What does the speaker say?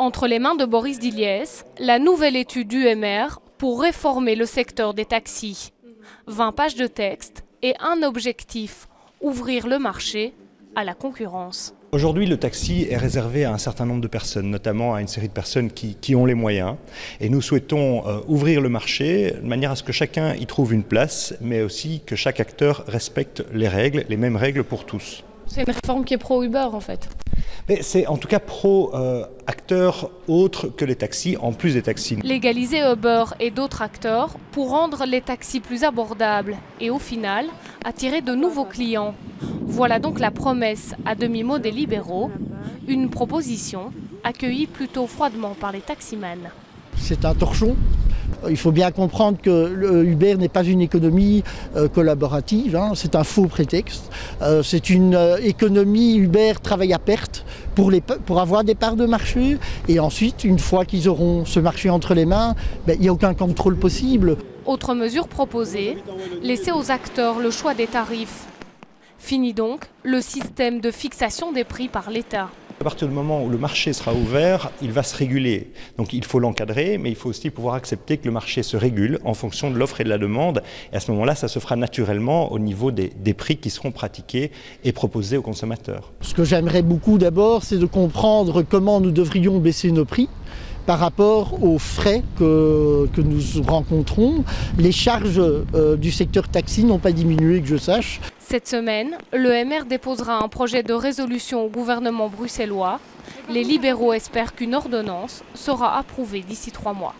Entre les mains de Boris Diliès, la nouvelle étude UMR pour réformer le secteur des taxis. 20 pages de texte et un objectif, ouvrir le marché à la concurrence. Aujourd'hui, le taxi est réservé à un certain nombre de personnes, notamment à une série de personnes qui ont les moyens. Et nous souhaitons ouvrir le marché de manière à ce que chacun y trouve une place, mais aussi que chaque acteur respecte les règles, les mêmes règles pour tous. C'est une réforme qui est pro-Uber en fait. Mais c'est en tout cas pro-acteurs autres que les taxis, en plus des taxis. Légaliser Uber et d'autres acteurs pour rendre les taxis plus abordables et au final attirer de nouveaux clients. Voilà donc la promesse à demi-mot des libéraux, une proposition accueillie plutôt froidement par les taximans. C'est un torchon. Il faut bien comprendre que Uber n'est pas une économie collaborative, hein, c'est un faux prétexte. C'est une économie Uber travaille à perte pour avoir des parts de marché. Et ensuite, une fois qu'ils auront ce marché entre les mains, il n'y a aucun contrôle possible. Autre mesure proposée, laisser aux acteurs le choix des tarifs. Fini donc le système de fixation des prix par l'État. À partir du moment où le marché sera ouvert, il va se réguler. Donc il faut l'encadrer, mais il faut aussi pouvoir accepter que le marché se régule en fonction de l'offre et de la demande. Et à ce moment-là, ça se fera naturellement au niveau des prix qui seront pratiqués et proposés aux consommateurs. Ce que j'aimerais beaucoup d'abord, c'est de comprendre comment nous devrions baisser nos prix par rapport aux frais que nous rencontrons. Les charges du secteur taxi n'ont pas diminué, que je sache. Cette semaine, l'EMR déposera un projet de résolution au gouvernement bruxellois. Les libéraux espèrent qu'une ordonnance sera approuvée d'ici 3 mois.